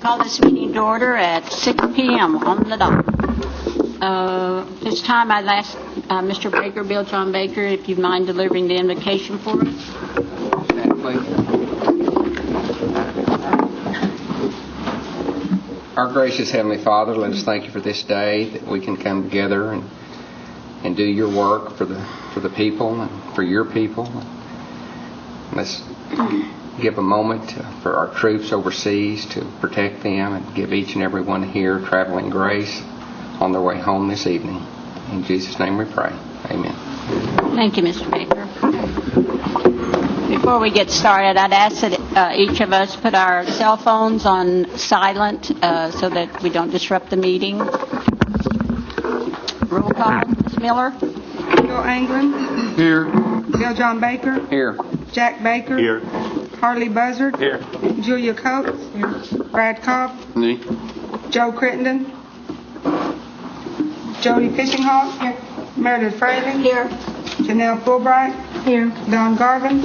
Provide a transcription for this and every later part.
Call this meeting to order at 6 p.m. on the dot. This time I'd ask Mr. Baker, Bill John Baker, if you'd mind delivering the invocation for us. Our gracious Heavenly Father, let us thank you for this day that we can come together and do your work for the people and for your people. Let's give a moment for our troops overseas to protect them and give each and every one here traveling grace on their way home this evening. In Jesus' name we pray. Amen. Thank you, Mr. Baker. Before we get started, I'd ask that each of us put our cell phones on silent so that we don't disrupt the meeting. Roll call. Ms. Miller? Bill Anglin. Here. Bill John Baker. Here. Jack Baker. Here. Harley Buzzard. Here. Julia Coates. Here. Brad Cobb. Me. Joe Crittenden. Jody Fishinghawk. Here. Meredith Fraley. Here. Janelle Fulbright. Here. Don Garvin.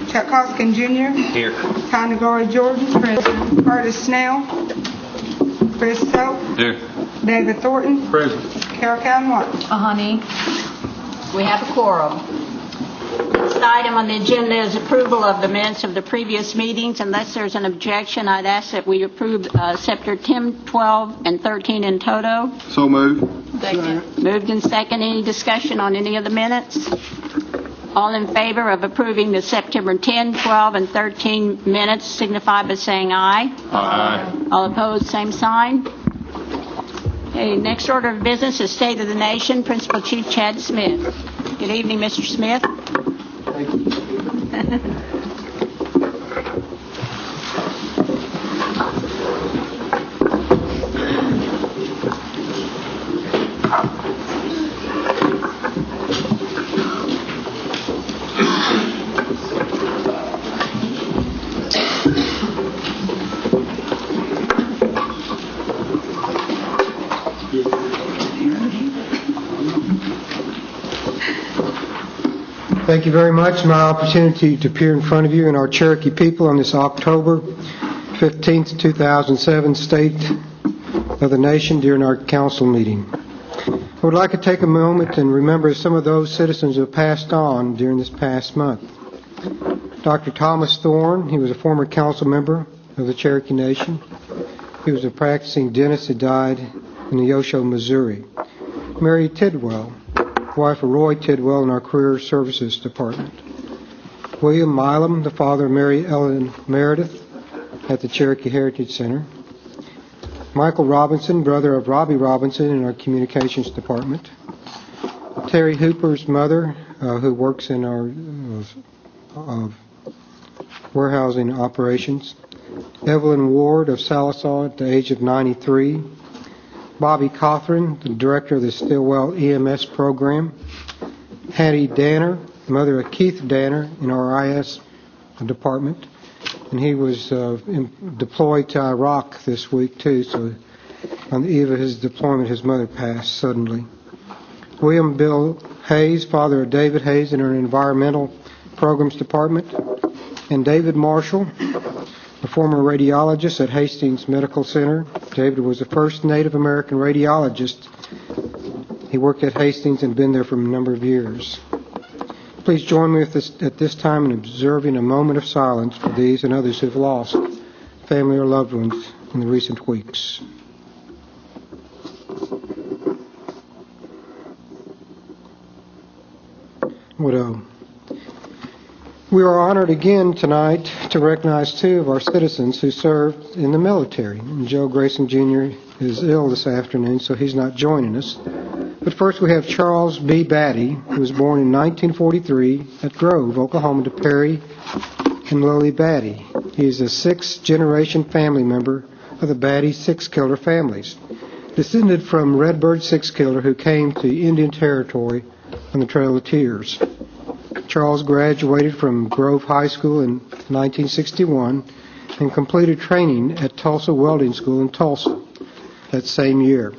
Chuck Hoskin Jr. Here. Tanya Glory Jordan. Present. Curtis Snell. Chris Soap. Here. David Thornton. Present. Carol Cowan Watts. Honey, we have a quorum. This item on the agenda is approval of the minutes of the previous meetings. Unless there's an objection, I'd ask that we approve Chapter 10, 12, and 13 in toto. So moved. Second. Moved and second. Any discussion on any of the minutes? All in favor of approving the September 10, 12, and 13 minutes signify by saying aye. Aye. All opposed, same sign. Okay, next order of business is State of the Nation. Principal Chief Chad Smith. Good evening, Mr. Smith. Thank you. Thank you very much. My opportunity to appear in front of you and our Cherokee people on this October 15th, 2007 State of the Nation during our council meeting. I would like to take a moment and remember some of those citizens who have passed on during this past month. Dr. Thomas Thorne, he was a former council member of the Cherokee Nation. He was a practicing dentist who died in Neosho, Missouri. Mary Tidwell, wife of Roy Tidwell in our Career Services Department. William Milam, the father of Mary Ellen Meredith at the Cherokee Heritage Center. Michael Robinson, brother of Robbie Robinson in our Communications Department. Terry Hooper's mother, who works in our warehousing operations. Evelyn Ward of Salisaw at the age of 93. Bobby Cothran, the director of the Stillwell EMS program. Hattie Danner, mother of Keith Danner in our IS department. And he was deployed to Iraq this week, too. So on the eve of his deployment, his mother passed suddenly. William Bill Hayes, father of David Hayes in our Environmental Programs Department. And David Marshall, a former radiologist at Hastings Medical Center. David was the first Native American radiologist. He worked at Hastings and been there for a number of years. Please join me at this time in observing a moment of silence for these and others who have lost family or loved ones in the recent weeks. We are honored again tonight to recognize two of our citizens who served in the military. And Joe Grayson Jr. is ill this afternoon, so he's not joining us. But first we have Charles B. Batty, who was born in 1943 at Grove, Oklahoma, to Perry and Lily Batty. He is a sixth-generation family member of the Batty six-killer families, descended from Redbird Six-Killer who came to Indian Territory on the Trail of Tears. Charles graduated from Grove High School in 1961 and completed training at Tulsa Welding School in Tulsa that same year.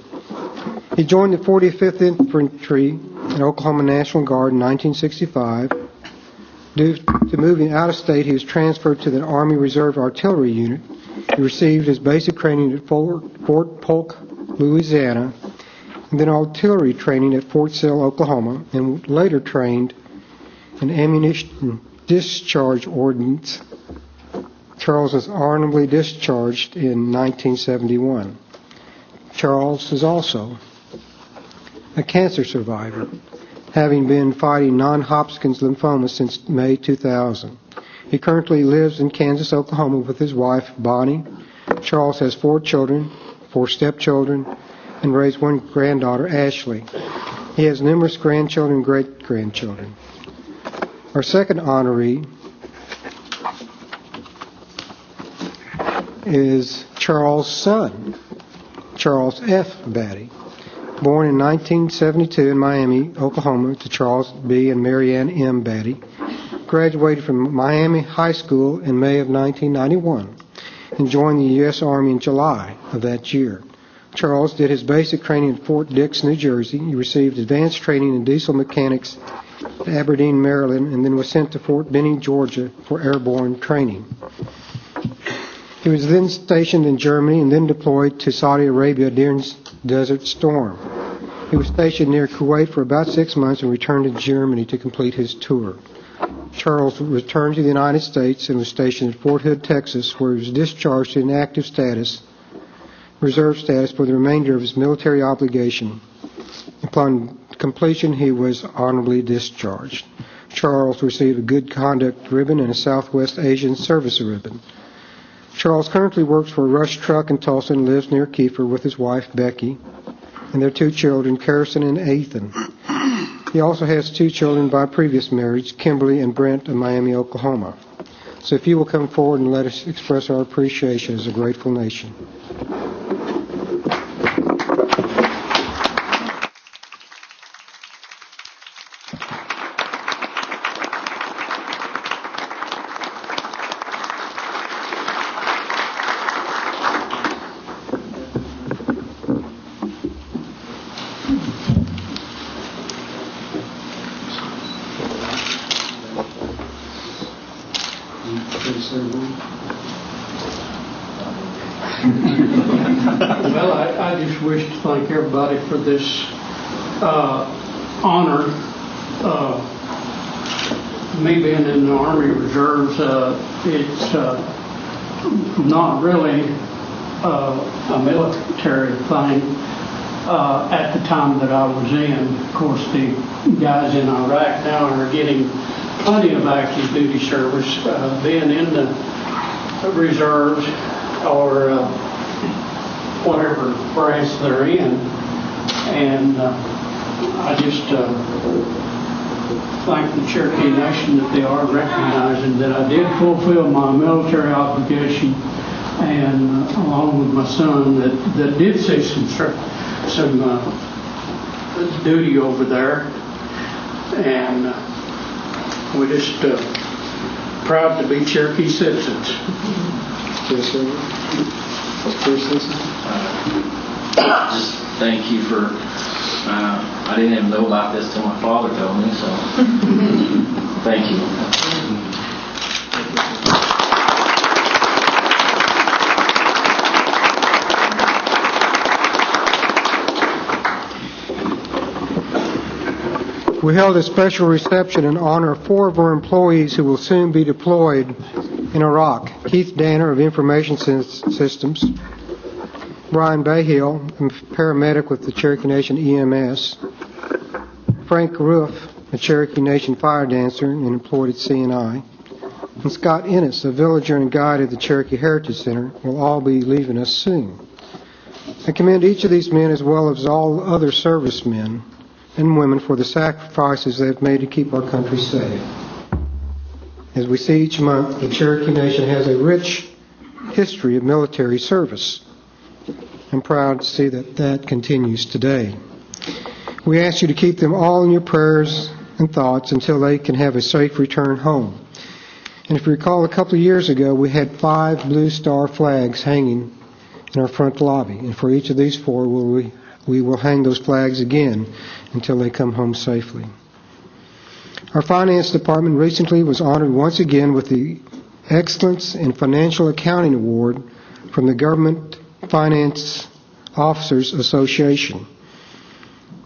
He joined the 45th Infantry in Oklahoma National Guard in 1965. Due to moving out of state, he was transferred to the Army Reserve Artillery Unit He received his basic training at Fort Polk, Louisiana, and then artillery training at Fort Sill, Oklahoma, and later trained in ammunition discharge ordnance. Charles was honorably discharged in 1971. Charles is also a cancer survivor, having been fighting non-Hodgkin's lymphoma since May 2000. He currently lives in Kansas, Oklahoma with his wife, Bonnie. Charles has 4 children, 4 stepchildren, and raised 1 granddaughter, Ashley. He has numerous grandchildren and great-grandchildren. Our second honoree is Charles' son, Charles F. Batty. Born in 1972 in Miami, Oklahoma, to Charles B. and Marianne M. Batty. Graduated from Miami High School in May of 1991 and joined the U.S. Army in July of that year. Charles did his basic training at Fort Dix, New Jersey. He received advanced training in diesel mechanics at Aberdeen, Maryland, and then was sent to Fort Benning, Georgia for airborne training. He was then stationed in Germany and then deployed to Saudi Arabia during Desert Storm. He was stationed near Kuwait for about 6 months and returned to Germany to complete his tour. Charles returned to the United States and was stationed at Fort Hood, Texas, where he was discharged to inactive status, reserve status, for the remainder of his military obligation. Upon completion, he was honorably discharged. Charles received a Good Conduct Ribbon and a Southwest Asian Service Ribbon. Charles currently works for a Rush Truck in Tulsa and lives near Kiefer with his wife, Becky, and their 2 children, Carson and Ethan. He also has 2 children by previous marriage, Kimberly and Brent, in Miami, Oklahoma. So if you will come forward and let us express our appreciation as a grateful nation. Well, I just wish to thank everybody for this honor. Me being in the Army Reserves, it's not really a military thing at the time that I was in. Of course, the guys in Iraq now are getting plenty of active duty service, being in the reserves or whatever branch they're in. And I just thank the Cherokee Nation that they are recognizing that I did fulfill my military obligation, and along with my son that did see some duty over there. And we're just proud to be Cherokee citizens. Just thank you for, I didn't even know about this till my father told me, so thank you. We held a special reception in honor of 4 of our employees who will soon be deployed in Iraq. Keith Danner of Information Systems, Brian Bayhill, a paramedic with the Cherokee Nation EMS, Frank Roof, a Cherokee Nation fire dancer and employed at CNI, and Scott Ennis, a villager and guide at the Cherokee Heritage Center, will all be leaving us soon. I commend each of these men as well as all other servicemen and women for the sacrifices they have made to keep our country safe. As we see each month, the Cherokee Nation has a rich history of military service. I'm proud to see that continues today. We ask you to keep them all in your prayers and thoughts until they can have a safe return home. And if you recall, a couple of years ago, we had 5 Blue Star flags hanging in our front lobby. And for each of these 4, we will hang those flags again until they come home safely. Our finance department recently was honored once again with the Excellence in Financial Accounting Award from from the Government Finance Officers Association.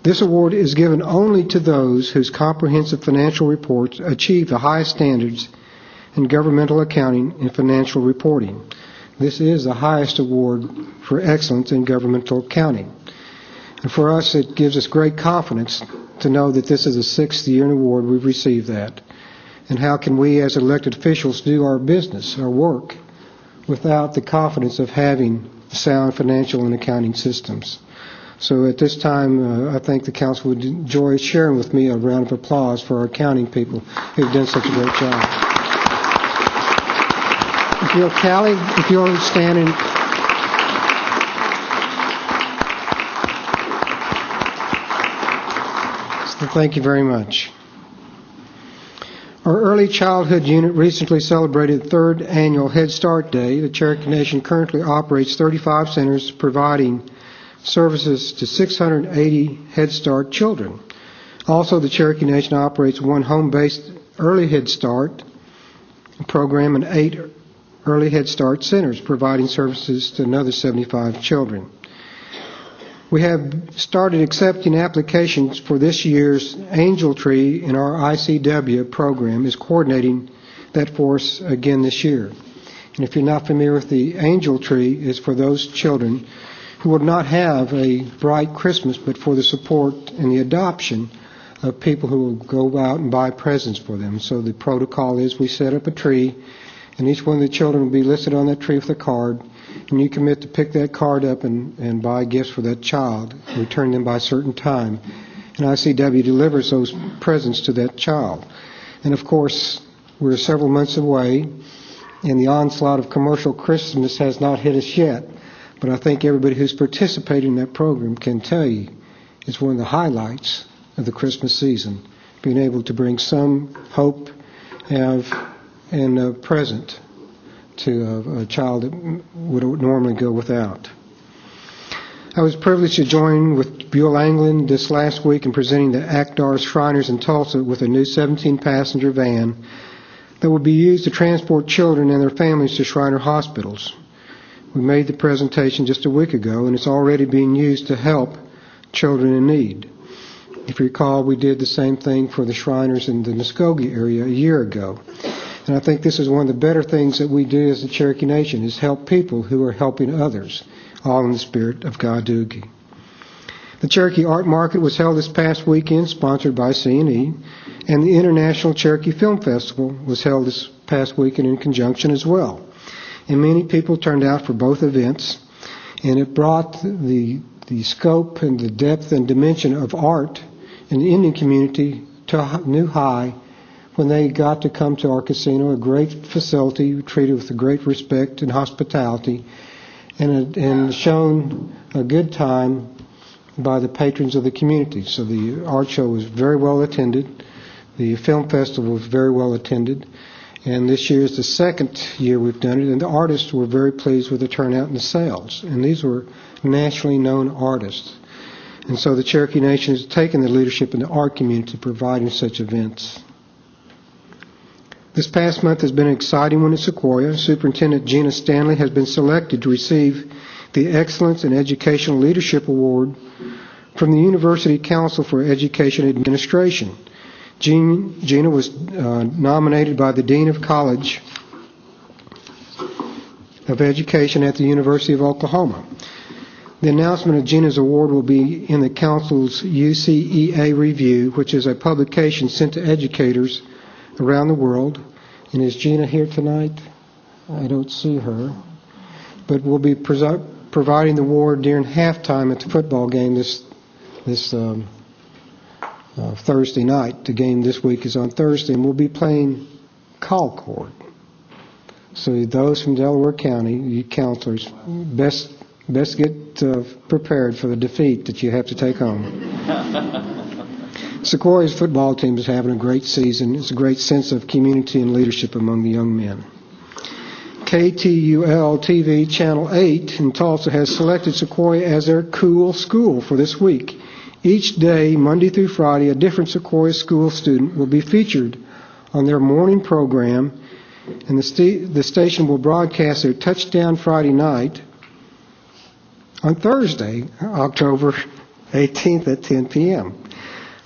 This award is given only to those whose comprehensive financial reports achieve the highest standards in governmental accounting and financial reporting. This is the highest award for excellence in governmental accounting. And for us, it gives us great confidence to know that this is the 6th year in award we've received that. And how can we as elected officials do our business, our work, without the confidence of having sound financial and accounting systems? So at this time, I think the council would enjoy sharing with me a round of applause for our accounting people who've done such a great job. If you'll, Callie, if you'll stand and... So thank you very much. Our early childhood unit recently celebrated the 3rd annual Head Start Day. The Cherokee Nation currently operates 35 centers providing services to 680 Head Start children. Also, the Cherokee Nation operates 1 home-based early Head Start program and 8 early Head Start centers providing services to another 75 children. We have started accepting applications for this year's Angel Tree, and our ICW program is coordinating that for us again this year. And if you're not familiar with the Angel Tree, it's for those children who would not have a bright Christmas, but for the support and the adoption of people who will go out and buy presents for them. So the protocol is we set up a tree, and each one of the children will be listed on that tree with a card, and you commit to pick that card up and buy gifts for that child, return them by a certain time. And ICW delivers those presents to that child. And of course, we're several months away, and the onslaught of commercial Christmas has not hit us yet. But I think everybody who's participated in that program can tell you it's one of the highlights of the Christmas season, being able to bring some hope and a present to a child that would normally go without. I was privileged to join with Buell Anglin this last week in presenting the ACDAR Shriners in Tulsa with a new 17-passenger van that will be used to transport children and their families to Shriner hospitals. We made the presentation just a week ago, and it's already being used to help children in need. If you recall, we did the same thing for the Shriners in the Muskogee area a year ago. And I think this is one of the better things that we do as the Cherokee Nation, is help people who are helping others, all in the spirit of God Doogie. The Cherokee Art Market was held this past weekend, sponsored by C&E, and the International Cherokee Film Festival was held this past weekend in conjunction as well. And many people turned out for both events, and it brought the scope and the depth and dimension of art in the Indian community to a new high when they got to come to our casino, a great facility treated with a great respect and hospitality, and shown a good time by the patrons of the community. So the art show was very well attended. The film festival was very well attended. And this year is the 2nd year we've done it, and the artists were very pleased with the turnout and the sales. And these were nationally known artists. And so the Cherokee Nation has taken the leadership in the art community providing such events. This past month has been an exciting one at Sequoia. Superintendent Gina Stanley has been selected to receive the Excellence in Educational Leadership Award from the University Council for Education Administration. Gina was nominated by the Dean of College of Education at the University of Oklahoma. The announcement of Gina's award will be in the Council's UCEA Review, which is a publication sent to educators around the world. And is Gina here tonight? I don't see her. But we'll be providing the award during halftime at the football game this Thursday night. The game this week is on Thursday, and we'll be playing Concord. So those from Delaware County, you counselors, best get prepared for the defeat that you have to take home. Sequoia's football team is having a great season. It's a great sense of community and leadership among the young men. KTUL TV Channel 8 in Tulsa has selected Sequoia as their cool school for this week. Each day, Monday through Friday, a different Sequoia school student will be featured on their morning program, And the station will broadcast their touchdown Friday night on Thursday, October 18th at 10 p.m.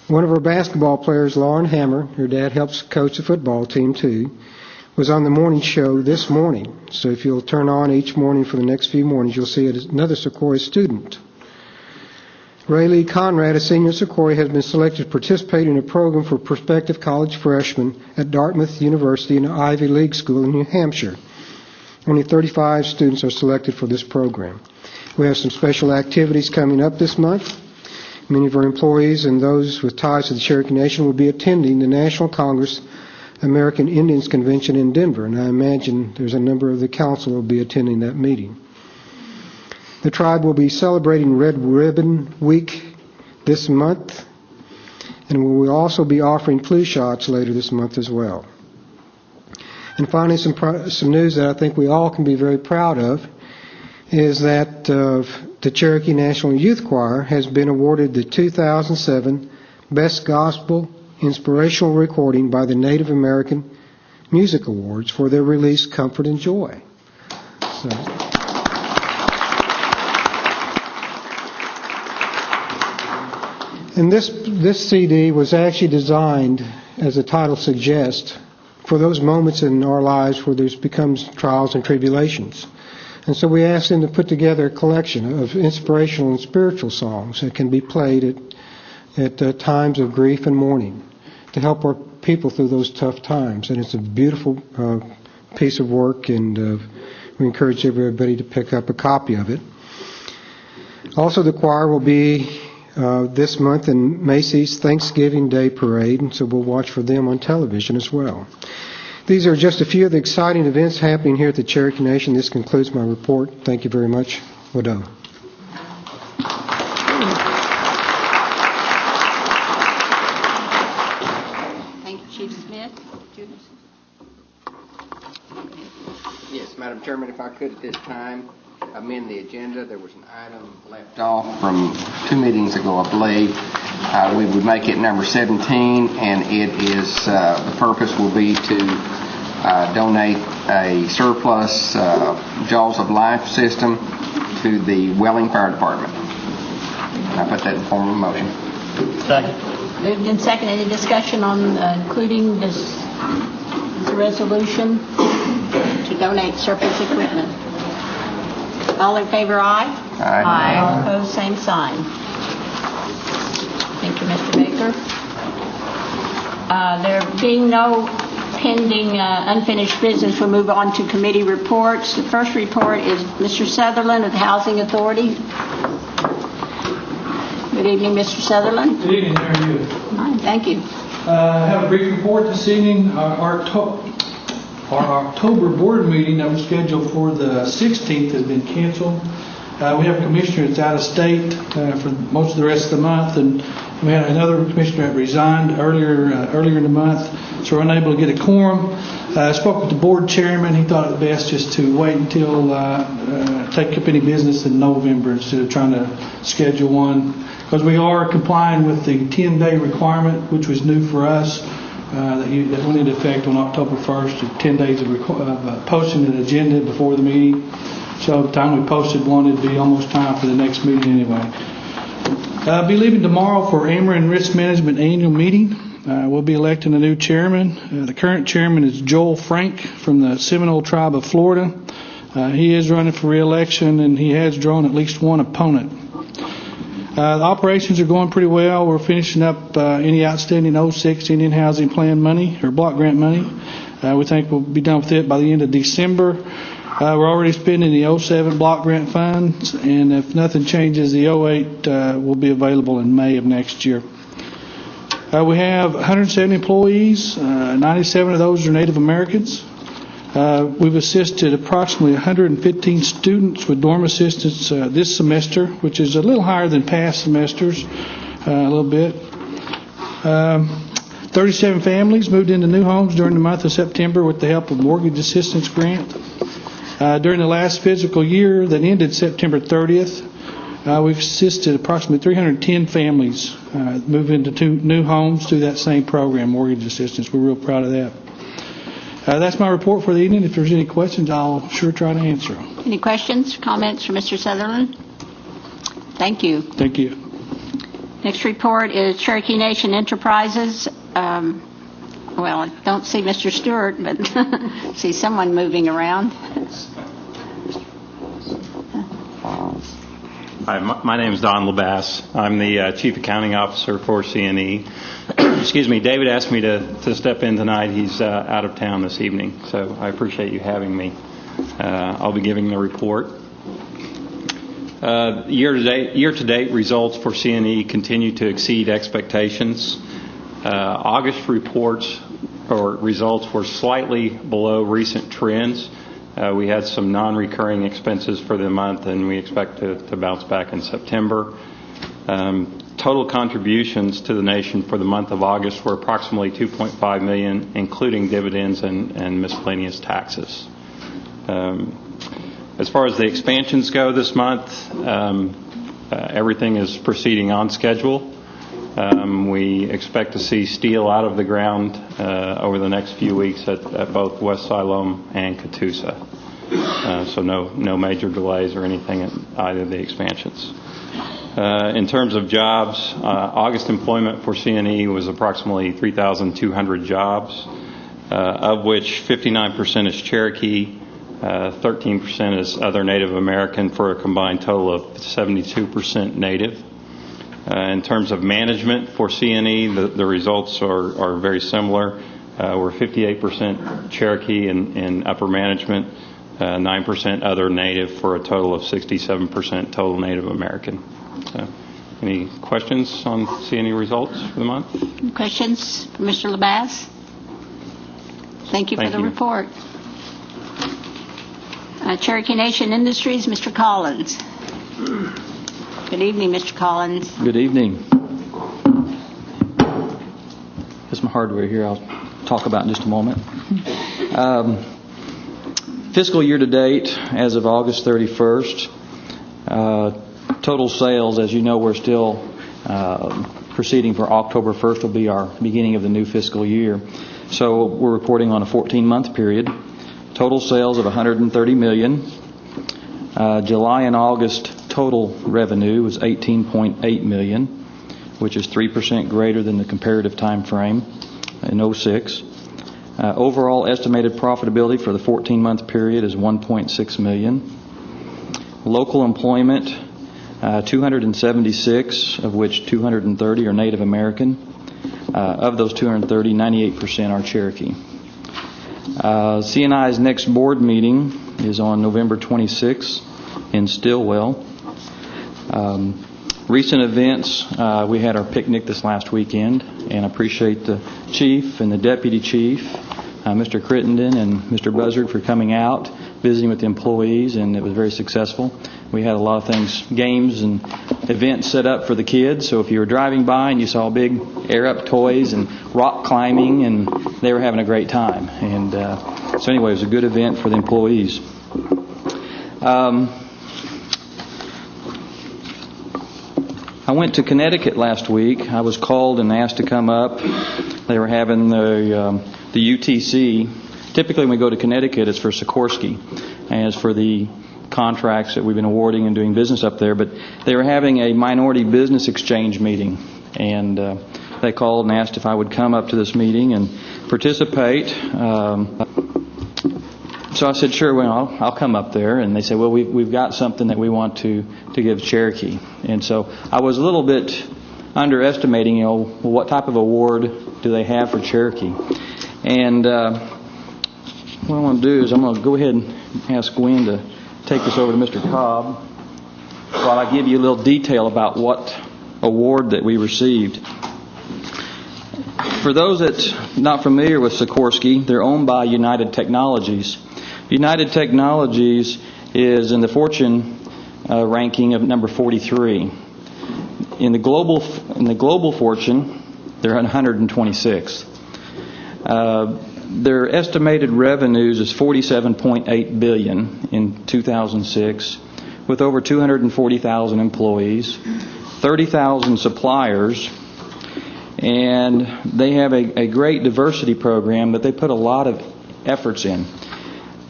One of our basketball players, Lauren Hammer, her dad helps coach the football team too, was on the morning show this morning. So if you'll turn on each morning for the next few mornings, you'll see another Sequoia student. Raylee Conrad, a senior at Sequoia, has been selected to participate in a program for prospective college freshmen at Dartmouth University, an Ivy League school in New Hampshire. Only 35 students are selected for this program. We have some special activities coming up this month. Many of our employees and those with ties to the Cherokee Nation will be attending the National Congress American Indians Convention in Denver, and I imagine there's a number of the council will be attending that meeting. The tribe will be celebrating Red Ribbon Week this month, and we will also be offering flu shots later this month as well. And finally, some news that I think we all can be very proud of is that the Cherokee National Youth Choir has been awarded the 2007 Best Gospel Inspirational Recording by the Native American Music Awards for their release, Comfort and Joy. So. And this CD was actually designed, as the title suggests, for those moments in our lives where there becomes trials and tribulations. And so we asked them to put together a collection of inspirational and spiritual songs that can be played at times of grief and mourning to help our people through those tough times. And it's a beautiful piece of work, and we encourage everybody to pick up a copy of it. Also, the choir will be this month in Macy's Thanksgiving Day Parade, and so we'll watch for them on television as well. These are just a few of the exciting events happening here at the Cherokee Nation. This concludes my report. Thank you very much. Wado. Thank you, Chief Smith. Judas. Yes, Madam Chairman, if I could at this time amend the agenda. There was an item left off from 2 meetings ago, I believe. We would make it number 17, and it is, the purpose will be to donate a surplus Jaws of Life system to the Welling Fire Department. I put that in form of a motion. Second. Moved and second. Any discussion on including this resolution to donate surplus equipment? All in favor, aye? Aye. All opposed, same sign. Thank you, Mr. Baker. There being no pending unfinished business, we'll move on to committee reports. The first report is Mr. Sutherland of the Housing Authority. Good evening, Mr. Sutherland. Good evening, how are you? Fine, thank you. I have a brief report this evening. Our October board meeting that was scheduled for the 16th has been canceled. We have a commissioner that's out of state for most of the rest of the month, and we had another commissioner that resigned earlier in the month, so we're unable to get a quorum. I spoke with the board chairman. He thought it best just to wait until take up any business in November instead of trying to schedule one, because we are complying with the 10-day requirement, which was new for us. That went into effect on October 1st, 10 days of posting an agenda before the meeting. So by the time we posted one, it'd be almost time for the next meeting anyway. I'll be leaving tomorrow for Ameren Risk Management annual meeting. We'll be electing a new chairman. The current chairman is Joel Frank from the Seminole Tribe of Florida. He is running for re-election, and he has drawn at least one opponent. The operations are going pretty well. We're finishing up any outstanding 06 Indian Housing Plan money or block grant money. We think we'll be done with it by the end of December. We're already spending the 07 block grant funds, and if nothing changes, the 08 will be available in May of next year. We have 170 employees. 97 of those are Native Americans. We've assisted approximately 115 students with dorm assistance this semester, which is a little higher than past semesters, a little bit. 37 families moved into new homes during the month of September with the help of mortgage assistance grant. During the last fiscal year that ended September 30th, we've assisted approximately 310 families move into 2 new homes through that same program, mortgage assistance. We're real proud of that. That's my report for the evening. If there's any questions, I'll sure try to answer them. Any questions, comments for Mr. Sutherland? Thank you. Thank you. Next report is Cherokee Nation Enterprises. Well, I don't see Mr. Stewart, but see someone moving around. Hi, my name is Don Labasse. I'm the Chief Accounting Officer for CNE. Excuse me, David asked me to step in tonight. He's out of town this evening, so I appreciate you having me. I'll be giving the report. Year-to-date results for CNE continue to exceed expectations. August reports or results were slightly below recent trends. We had some non-recurring expenses for the month, and we expect to bounce back in September. Total contributions to the nation for the month of August were approximately $2.5 million, including dividends and miscellaneous taxes. As far as the expansions go this month, everything is proceeding on schedule. We expect to see steel out of the ground over the next few weeks at both West Siloam and Catoosa. So no major delays or anything at either of the expansions. In terms of jobs, August employment for CNE was approximately 3,200 jobs, of which 59% is Cherokee, 13% is other Native American, for a combined total of 72% Native. In terms of management for CNE, the results are very similar. We're 58% Cherokee in upper management, 9% other Native, for a total of 67% total Native American. So, any questions on CNE results for the month? Any questions for Mr. Labasse? Thank you for the report. Cherokee Nation Industries, Mr. Collins. Good evening, Mr. Collins. Good evening. There's some hardware here I'll talk about in just a moment. Fiscal year to date, as of August 31st, total sales, as you know, we're still proceeding for October 1st will be our beginning of the new fiscal year. So we're reporting on a 14-month period. Total sales of $130 million. July and August total revenue was $18.8 million, which is 3% greater than the comparative time frame in 06. Overall estimated profitability for the 14-month period is $1.6 million. Local employment, 276, of which 230 are Native American. Of those 230, 98% are Cherokee. CNI's next board meeting is on November 26th in Stillwell. Recent events, we had our picnic this last weekend, and I appreciate the chief and the deputy chief, Mr. Crittenden and Mr. Buzzard, for coming out, visiting with the employees, and it was very successful. We had a lot of things, games and events set up for the kids, so if you were driving by and you saw big air-up toys and rock climbing, and they were having a great time. And so anyway, it was a good event for the employees. I went to Connecticut last week. I was called and asked to come up. They were having the UTC. Typically when we go to Connecticut, it's for Sikorsky, and it's for the contracts that we've been awarding and doing business up there. But they were having a minority business exchange meeting, and they called and asked if I would come up to this meeting and participate. So I said, sure, well, I'll come up there. And they said, well, we've got something that we want to give Cherokee. And so I was a little bit underestimating, what type of award do they have for Cherokee? And what I want to do is I'm going to go ahead and ask Gwen to take this over to Mr. Cobb while I give you a little detail about what award that we received. For those that's not familiar with Sikorsky, they're owned by United Technologies. United Technologies is in the Fortune ranking of number 43. In the global Fortune, they're 126th. Their estimated revenues is $47.8 billion in 2006, with over 240,000 employees, 30,000 suppliers, and they have a great diversity program that they put a lot of efforts in.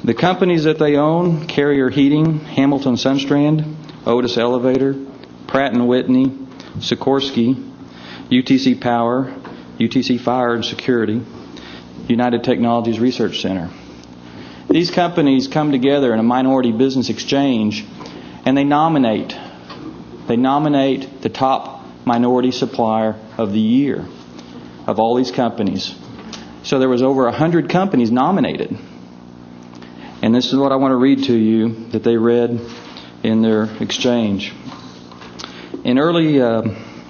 The companies that they own: Carrier Heating, Hamilton Sunstrand, Otis Elevator, Pratt & Whitney, Sikorsky, UTC Power, UTC Fire and Security, United Technologies Research Center. These companies come together in a minority business exchange, and they nominate the top minority supplier of the year of all these companies. So there was over 100 companies nominated. And this is what I want to read to you that they read in their exchange. In early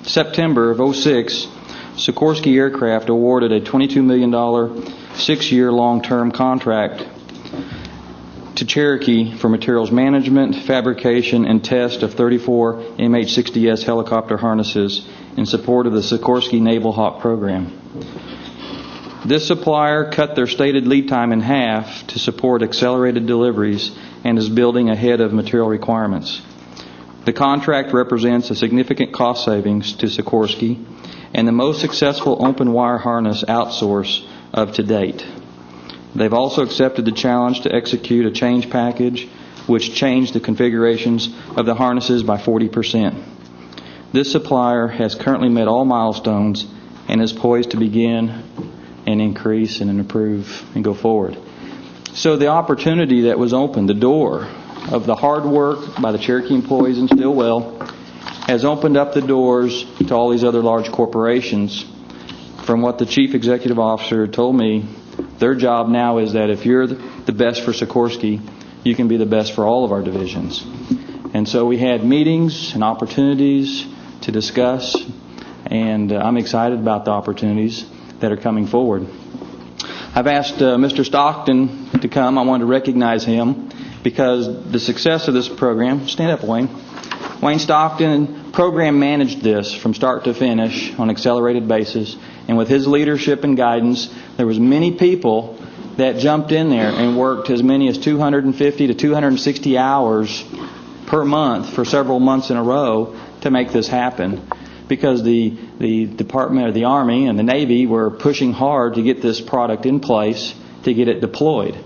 September of 2006, Sikorsky Aircraft awarded a $22 million 6-year long-term contract to Cherokee for materials management, fabrication, and test of 34 MH-60S helicopter harnesses in support of the Sikorsky Naval Hawk program. This supplier cut their stated lead time in half to support accelerated deliveries and is building ahead of material requirements. The contract represents a significant cost savings to Sikorsky and the most successful open wire harness outsource of to date. They've also accepted the challenge to execute a change package which changed the configurations of the harnesses by 40%. This supplier has currently met all milestones and is poised to begin and increase and improve and go forward. So the opportunity that was opened, the door of the hard work by the Cherokee employees in Stillwell, has opened up the doors to all these other large corporations. From what the chief executive officer told me, their job now is that if you're the best for Sikorsky, you can be the best for all of our divisions. And so we had meetings and opportunities to discuss, and I'm excited about the opportunities that are coming forward. I've asked Mr. Stockton to come. I wanted to recognize him because the success of this program, stand up, Wayne. Wayne Stockton program managed this from start to finish on an accelerated basis, and with his leadership and guidance, there was many people that jumped in there and worked as many as 250 to 260 hours per month for several months in a row to make this happen, because the Department of the Army and the Navy were pushing hard to get this product in place to get it deployed.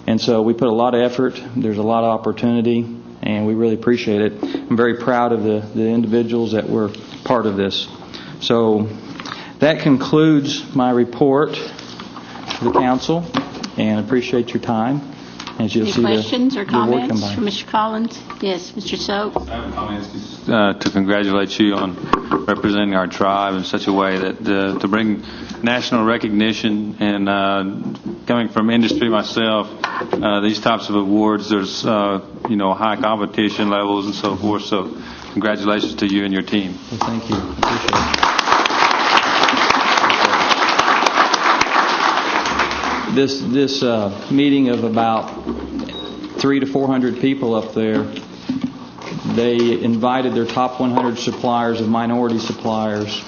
And so we put a lot of effort. There's a lot of opportunity, and we really appreciate it. I'm very proud of the individuals that were part of this. So that concludes my report to the council, and appreciate your time. As you'll Any see questions or the award come comments by. from Mr. Collins? Yes, Mr. Soap. I have comments to congratulate you on representing our tribe in such a way that to bring national recognition, and coming from industry myself, these types of awards, there's high competition levels and so forth. So congratulations to you and your team. Well, thank you. Appreciate it. This meeting of about 300 to 400 people up there, they invited their top 100 suppliers of minority suppliers,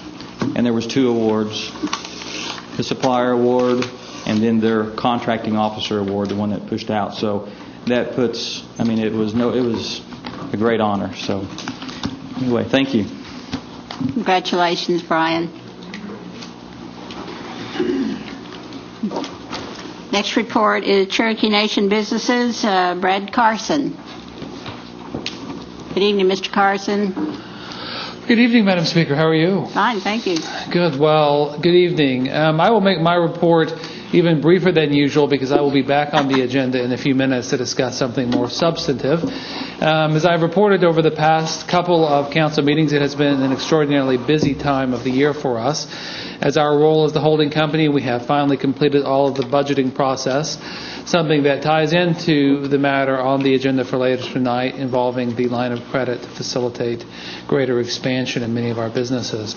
and there was 2 awards: the supplier award and then their contracting officer award, the one that pushed out. So that puts, it was a great honor. So anyway, thank you. Congratulations, Brian. Next report is Cherokee Nation Businesses, Brad Carson. Good evening, Mr. Carson. Good evening, Madam Speaker. How are you? Fine, thank you. Good. Well, good evening. I will make my report even briefer than usual because I will be back on the agenda in a few minutes to discuss something more substantive. As I've reported over the past couple of council meetings, it has been an extraordinarily busy time of the year for us. As our role as the holding company, we have finally completed all of the budgeting process, something that ties into the matter on the agenda for later tonight involving the line of credit to facilitate greater expansion in many of our businesses.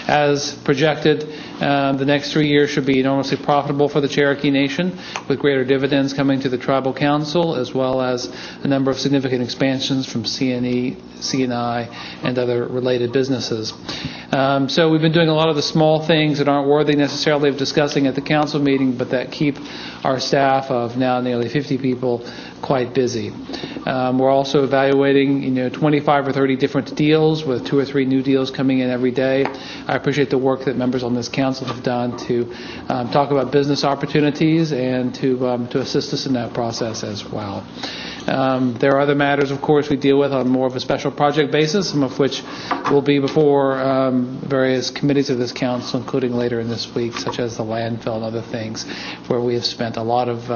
As projected, the next 3 years should be enormously profitable for the Cherokee Nation, with greater dividends coming to the Tribal Council, as well as a number of significant expansions expansions from CNE, CNI, and other related businesses. So we've been doing a lot of the small things that aren't worthy necessarily of discussing at the council meeting, but that keep our staff of now nearly 50 people quite busy. We're also evaluating, 25 or 30 different deals, with 2 or 3 new deals coming in every day. I appreciate the work that members on this council have done to talk about business opportunities and to assist us in that process as well. There are other matters, of course, we deal with on more of a special project basis, some of which will be before various committees of this council, including later in this week, such as the landfill and other things, where we have spent a lot of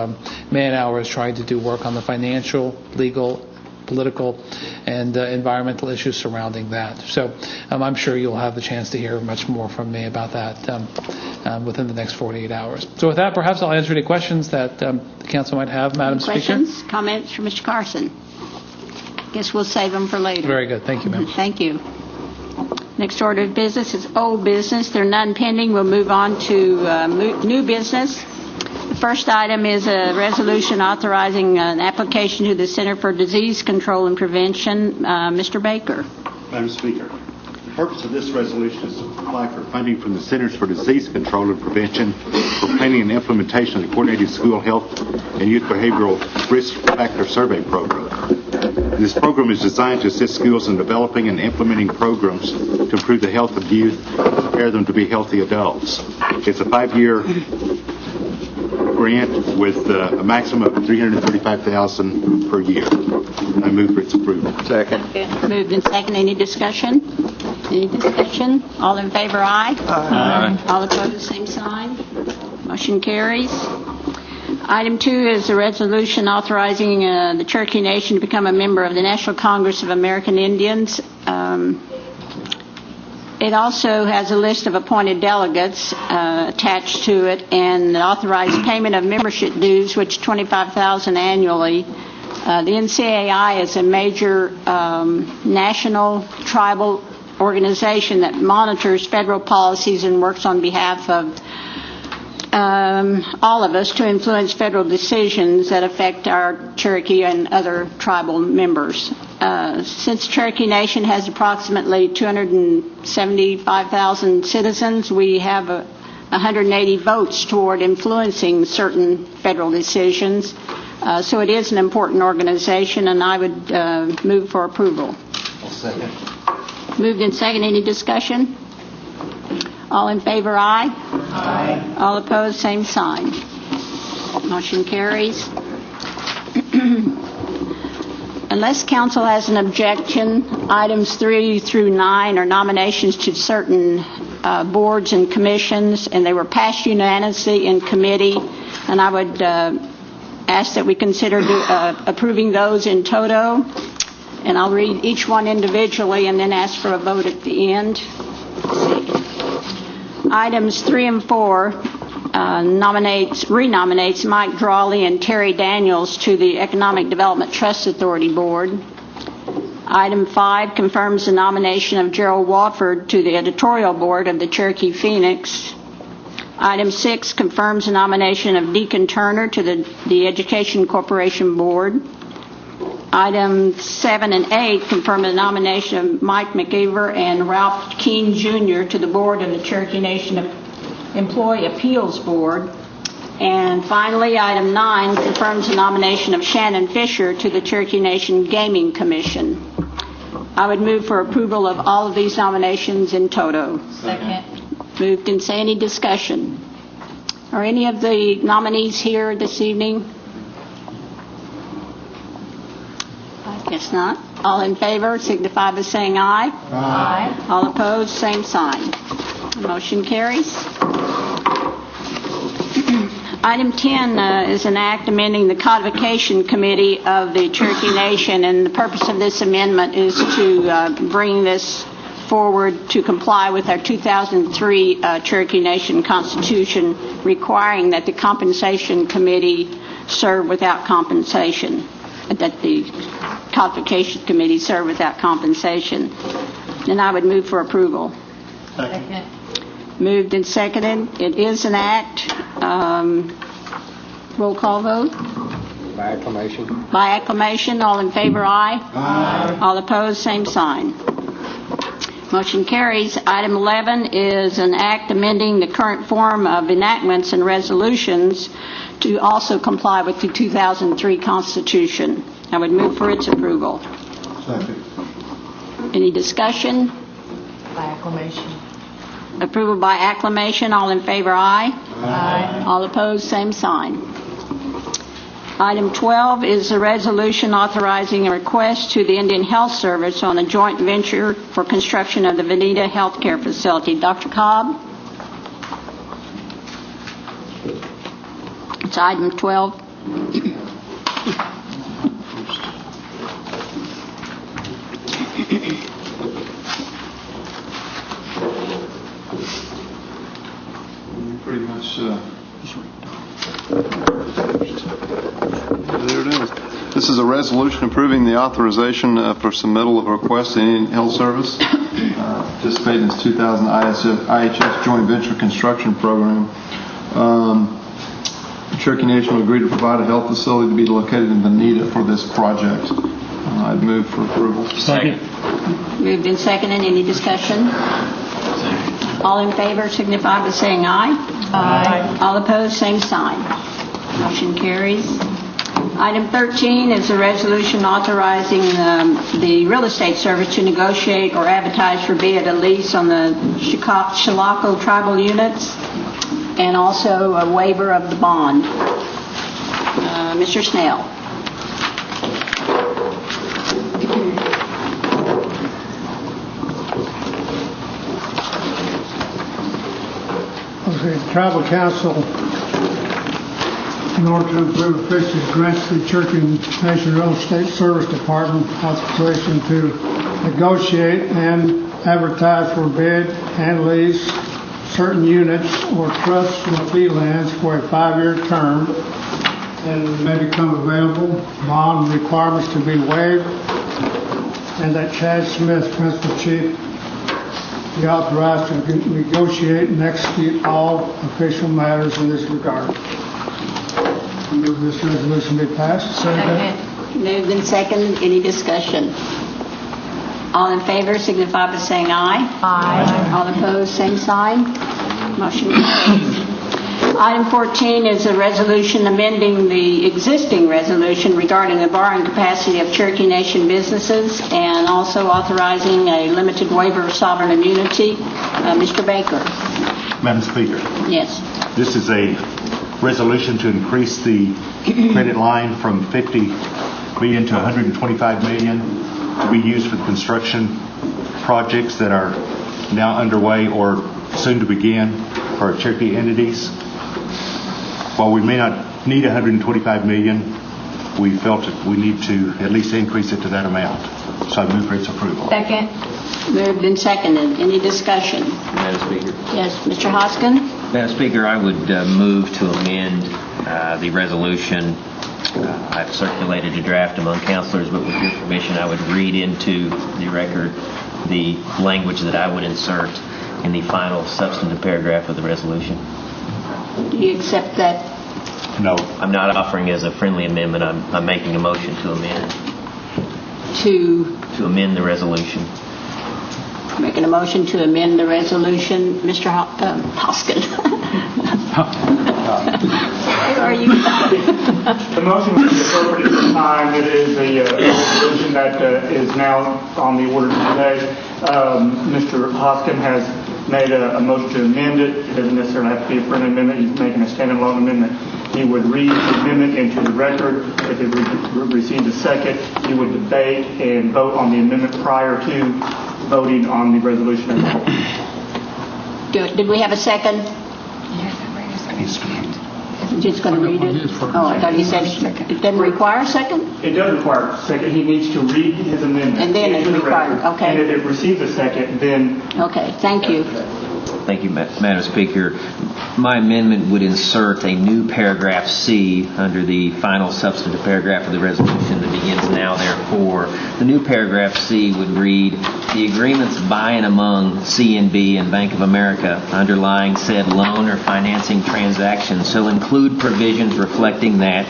man-hours trying to do work on the financial, legal, political, and environmental issues surrounding that. So I'm sure you'll have the chance to hear much more from me about that within the next 48 hours. So with that, perhaps I'll answer any questions that the council might have, Madam Speaker. Questions, comments from Mr. Carson? Guess we'll save them for later. Very good. Thank you, ma'am. Thank you. Next order of business is old business. There are none pending. We'll move on to new business. The first item is a resolution authorizing an application to the Center for Disease Control and Prevention. Mr. Baker. Madam Speaker, the purpose of this resolution is to apply for funding from the Centers for Disease Control and Prevention for planning and implementation of the Coordinated School Health and Youth Behavioral Risk Factor Survey Program. This program is designed to assist schools in developing and implementing programs to improve the health of youth and prepare them to be healthy adults. It's a 5-year grant with a maximum of $335,000 per year. I move for its approval. Second. Moved and second. Any discussion? Any discussion? All in favor, aye. Aye. All opposed, same sign. Motion carries. Item 2 is a resolution authorizing the Cherokee Nation to become a member of the National Congress of American Indians. It also has a list of appointed delegates attached to it, and authorized payment of membership dues, which $25,000 annually. The NCAI is a major national tribal organization that monitors federal policies and works on behalf of all of us to influence federal decisions that affect our Cherokee and other tribal members. Since Cherokee Nation has approximately 275,000 citizens, we have 180 votes toward influencing certain federal decisions. So it is an important organization, and I would move for approval. I'll second. Moved and second. Any discussion? All in favor, aye. Aye. All opposed, same sign. Motion carries. Unless council has an objection, items 3 through 9 are nominations to certain boards and commissions, and they were passed unanimously in committee, and I would ask that we consider approving those in toto, and I'll read each one individually and then ask for a vote at the end. Items 3 and 4 renominates Mike Drawley and Terry Daniels to the Economic Development Trust Authority Board. Item 5 confirms the nomination of Gerald Wofford to the editorial board of the Cherokee Phoenix. Item 6 confirms the nomination of Deacon Turner to the Education Corporation Board. Items 7 and 8 confirm the nomination of Mike McIver and Ralph Keene Jr. to the board of the Cherokee Nation Employee Appeals Board. And finally, item 9 confirms the nomination of Shannon Fisher to the Cherokee Nation Gaming Commission. I would move for approval of all of these nominations in toto. Second. Moved and say any discussion. Are any of the nominees here this evening? I guess not. All in favor signify by saying aye. Aye. All opposed, same sign. Motion carries. Item 10 is an act amending the Codification Committee of the Cherokee Nation, and the purpose of this amendment is to bring this forward to comply with our 2003 Cherokee Nation Constitution, requiring that the Compensation Committee serve without compensation, that the Codification Committee serve without compensation. And I would move for approval. Second. Moved and seconded. It is an act. Roll call vote. By acclamation. By acclamation, all in favor, aye. Aye. All opposed, same sign. Motion carries. Item 11 is an act amending the current form of enactments and resolutions to also comply with the 2003 Constitution. I would move for its approval. Second. Any discussion? By acclamation. Approval by acclamation. All in favor, aye. Aye. All opposed, same sign. Item 12 is a resolution authorizing a request to the Indian Health Service on a joint venture for construction of the Veneta Healthcare Facility. Dr. Cobb? It's item 12. Pretty much, there it is. This is a resolution approving the authorization for submittal of a request to the Indian Health Service, participating in this 2000 IHS Joint Venture Construction Program. Cherokee Nation will agree to provide a health facility to be located in Veneta for this project. I'd move for approval. Second. Moved and seconded. Any discussion? All in favor signify by saying aye. Aye. All opposed, same sign. Motion carries. Item 13 is a resolution authorizing the real estate service to negotiate or advertise for bid a lease on the Chilocco tribal units and also a waiver of the bond. Mr. Snell. Okay, Tribal Council, in order to improve efficiency, grants the Cherokee Nation Real Estate Service Department authorization to negotiate and advertise for bid and lease certain units or trusts or fee lands for a 5-year term, and may become available, bond requirements to be waived, and that Chad Smith, Principal Chief, be authorized to negotiate and execute all official matters in this regard. Move this resolution be passed. Second. Moved and seconded. Any discussion? All in favor signify by saying aye. Aye. All opposed, same sign. Motion carries. Item 14 is a resolution amending the existing resolution regarding the borrowing capacity of Cherokee Nation businesses and also authorizing a limited waiver of sovereign immunity. Mr. Baker. Madam Speaker, Yes. this is a resolution to increase the credit line from $50 million to $125 million to be used for the construction projects that are now underway or soon to begin for our Cherokee entities. While we may not need $125 million, we felt that we need to at least increase it to that amount. So I move for its approval. Second. Moved and seconded. Any discussion? Madam Speaker. Yes, Mr. Hoskin? Madam Speaker, I would move to amend the resolution. I've circulated a draft among councilors, but with your permission, I would read into the record the language that I would insert in the final substantive paragraph of the resolution. Do you accept that? No. I'm not offering as a friendly amendment. I'm making a motion to amend. To amend the resolution. making a motion to amend the resolution. Mr. Hoskin. Who are you? The motion was appropriate at the time. It is a resolution that is now on the order today. Mr. Hoskin has made a motion to amend it. It doesn't necessarily have to be a friendly amendment. He's making a standalone amendment. He would read the amendment into the record. If it received a second, he would debate and vote on the amendment prior to voting on the resolution as a whole. Did we have a second? Just going to read it? Oh, I thought he said it doesn't require a second? It does require a second. He needs to read his amendment. And then it's required, okay. And if it receives a second, then... Okay, thank you. Thank you, Madam Speaker. My amendment would insert a new paragraph C under the final substantive paragraph of the resolution that begins now, therefore. The new paragraph C would read, the agreements by and among CNB and Bank of America underlying said loan or financing transaction shall include provisions reflecting that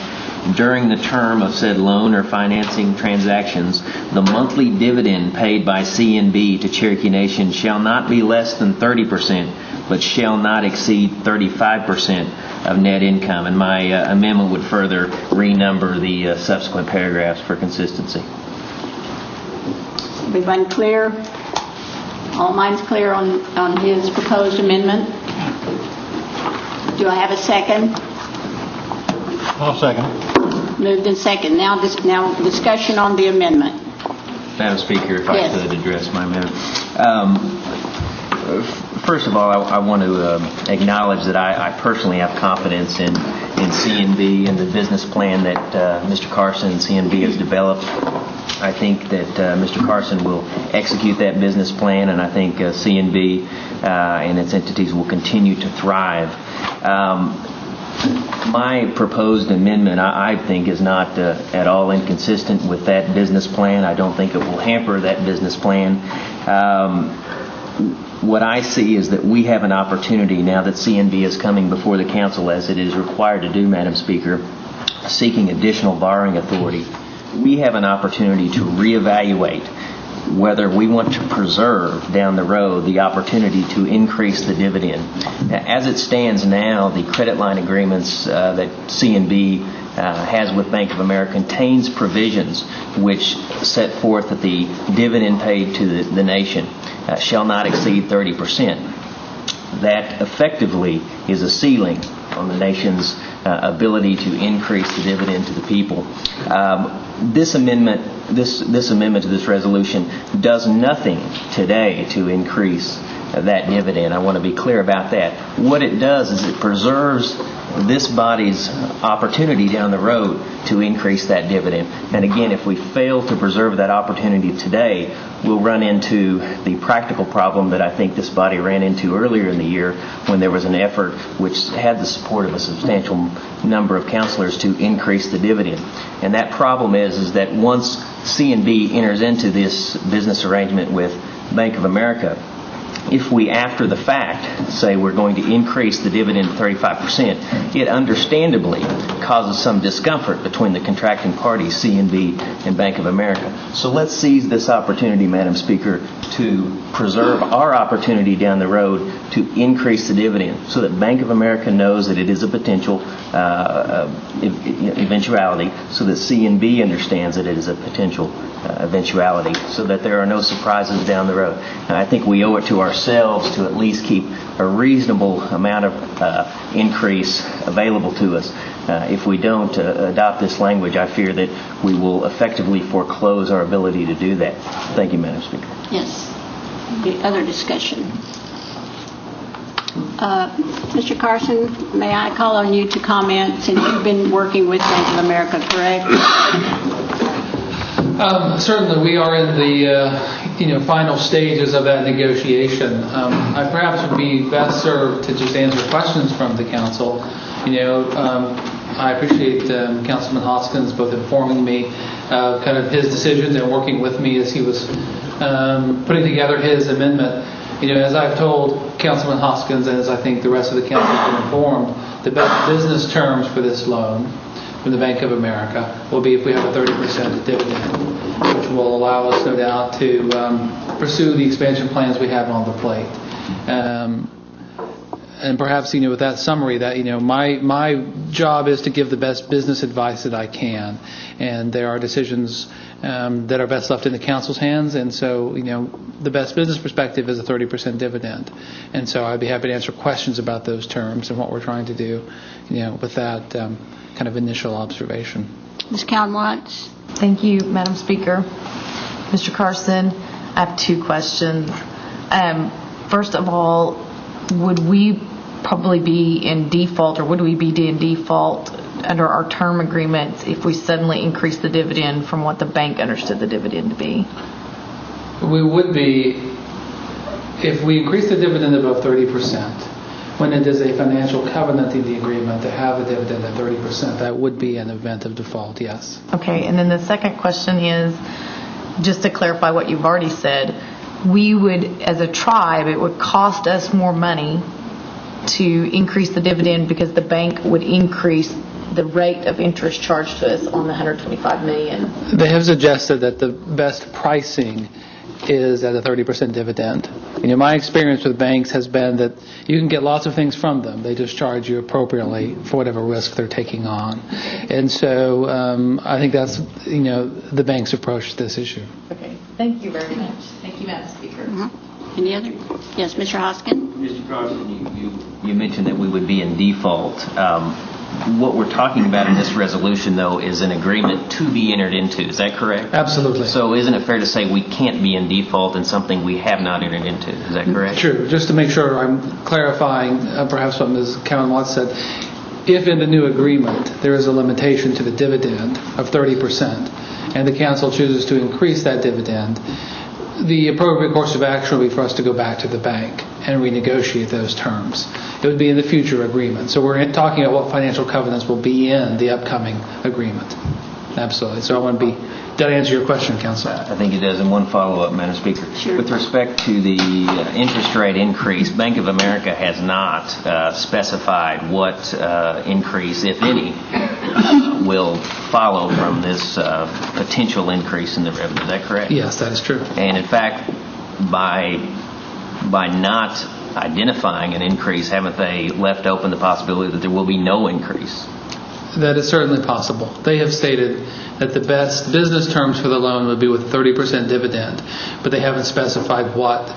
during the term of said loan or financing transactions, the monthly dividend paid by CNB to Cherokee Nation shall not be less than 30%, but shall not exceed 35% of net income. And my amendment would further renumber the subsequent paragraphs for consistency. Everyone clear? All minds clear on his proposed amendment? Do I have a second? I'll second. Moved in second. Now discussion on the amendment. Madam Speaker, if I could address my amendment. First of all, I want to acknowledge that I personally have confidence in CNB and the business plan that Mr. Carson and CNB has developed. I think that Mr. Carson will execute that business plan, and I think CNB and its entities will continue to thrive. My proposed amendment, I think, is not at all inconsistent with that business plan. I don't think it will hamper that business plan. What I see is that we have an opportunity now that CNB is coming before the council, as it is required to do, Madam Speaker, seeking additional borrowing authority. We have an opportunity to reevaluate whether we want to preserve down the road the opportunity to increase the dividend. As it stands now, the credit line agreements that CNB has with Bank of America contains provisions which set forth that the dividend paid to the nation shall not exceed 30%. That effectively is a ceiling on the nation's ability to increase the dividend to the people. This amendment to this resolution does nothing today to increase that dividend. I want to be clear about that. What it does is it preserves this body's opportunity down the road to increase that dividend. And again, if we fail to preserve that opportunity today, we'll run into the practical problem that I think this body ran into earlier in the year when there was an effort which had the support of a substantial number of councilors to increase the dividend. And that problem is that once CNB enters into this business arrangement with Bank of America, if we, after the fact, say we're going to increase the dividend to 35%, it understandably causes some discomfort between the contracting parties, CNB and Bank of America. So let's seize this opportunity, Madam Speaker, to preserve our opportunity down the road to increase the dividend so that Bank of America knows that it is a potential eventuality, so that CNB understands that it is a potential eventuality, so that there are no surprises down the road. And I think we owe it to ourselves to at least keep a reasonable amount of increase available to us. If we don't adopt this language, I fear that we will effectively foreclose our ability to do that. Thank you, Madam Speaker. Yes. The other discussion. Mr. Carson, may I call on you to comment, since you've been working with Bank of America, correct? Certainly, we are in the final stages of that negotiation. I perhaps would be best served to just answer questions from the council. I appreciate Councilman Hoskins both informing me kind of his decisions and working with me as he was putting together his amendment. As I've told Councilman Hoskins, and as I think the rest of the council has been informed, the best business terms for this loan from the Bank of America will be if we have a 30% dividend, which will allow us, no doubt, to pursue the expansion plans we have on the plate. And perhaps, with that summary, that, my job is to give the best business advice that I can. And there are decisions that are best left in the council's hands. And so, the best business perspective is a 30% dividend. And so I'd be happy to answer questions about those terms and what we're trying to do, with that kind of initial observation. Ms. Cowan-Watts. Thank you, Madam Speaker. Mr. Carson, I have two questions. First of all, would we probably be in default, or would we be in default under our term agreements if we suddenly increase the dividend from what the bank understood the dividend to be? We would be if we increase the dividend above 30%. When it is a financial covenant in the agreement to have a dividend at 30%, that would be an event of default, yes. Okay, and then the second question is, just to clarify what you've already said, we would, as a tribe, it would cost us more money to increase the dividend because the bank would increase the rate of interest charged to us on the $125 million? They have suggested that the best pricing is at a 30% dividend. My experience with banks has been that you can get lots of things from them. They just charge you appropriately for whatever risk they're taking on. And so I think that's, the bank's approach to this issue. Okay, thank you very much. Thank you, Madam Speaker. Any other? Yes, Mr. Hoskin? Mr. Carson, you mentioned that we would be in default. What we're talking about in this resolution, though, is an agreement to be entered into. Is that correct? Absolutely. So isn't it fair to say we can't be in default in something we have not entered into? Is that correct? True. Just to make sure I'm clarifying perhaps what Ms. Cowan Watts said, if in the new agreement there is a limitation to the dividend of 30% and the council chooses to increase that dividend, the appropriate course of action would be for us to go back to the bank and renegotiate those terms. It would be in the future agreement. So we're talking about what financial covenants will be in the upcoming agreement. Absolutely. So did I answer your question, Council? I think it does. And one follow-up, Madam Speaker. Sure. With respect to the interest rate increase, Bank of America has not specified what increase, if any, will follow from this potential increase in the revenue. Is that correct? Yes, that is true. And in fact, by not identifying an increase, haven't they left open the possibility that there will be no increase? That is certainly possible. They have stated that the best business terms for the loan would be with 30% dividend, but they haven't specified what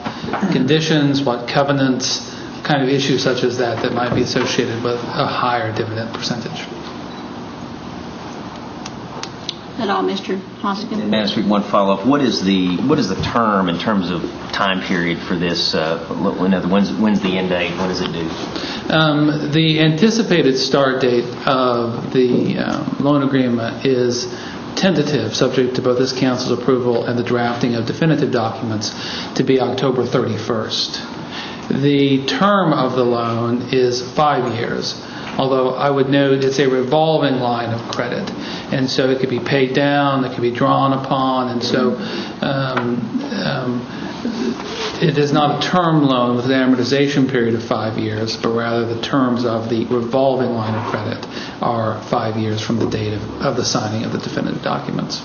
conditions, what covenants, kind of issues such as that might be associated with a higher dividend percentage. Is that all, Mr. Hoskin? Madam Speaker, one follow-up. What is the term in terms of time period for this? When's the end date? When is it due? The anticipated start date of the loan agreement is tentative, subject to both this council's approval and the drafting of definitive documents, to be October 31st. The term of the loan is 5 years, although I would note it's a revolving line of credit, and so it could be paid down, it could be drawn upon, and so it is not a term loan with an amortization period of 5 years, but rather the terms of the revolving line of credit are 5 years from the date of the signing of the definitive documents.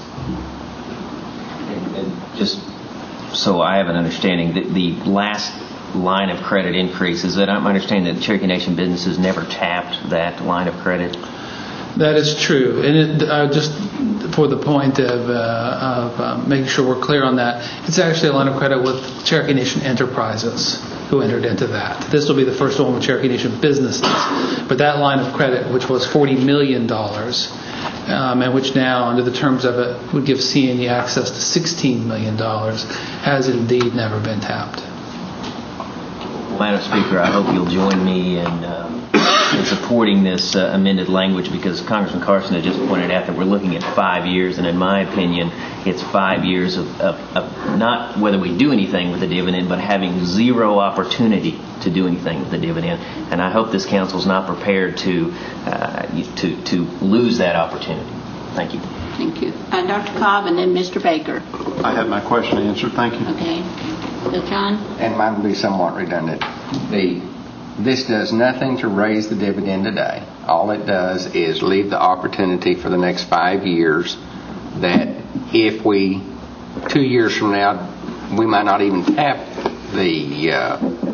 And just so I have an understanding, the last line of credit increase, is that I'm understanding that Cherokee Nation businesses never tapped that line of credit? That is true. And just for the point of making sure we're clear on that, it's actually a line of credit with Cherokee Nation Enterprises who entered into that. This will be the first one with Cherokee Nation businesses. But that line of credit, which was $40 million, and which now, under the terms of it, would give CNE access to $16 million, has indeed never been tapped. Madam Speaker, I hope you'll join me in supporting this amended language, because Congressman Carson had just pointed out that we're looking at 5 years, and in my opinion, it's 5 years of not whether we do anything with the dividend, but having zero opportunity to do anything with the dividend. And I hope this council is not prepared to lose that opportunity. Thank you. Thank you. Dr. Cobb and then Mr. Baker. I had my question answered. Thank you. Okay. Bill John? And mine will be somewhat redundant. This does nothing to raise the dividend today. All it does is leave the opportunity for the next 5 years that if 2 years from now, we might not even tap the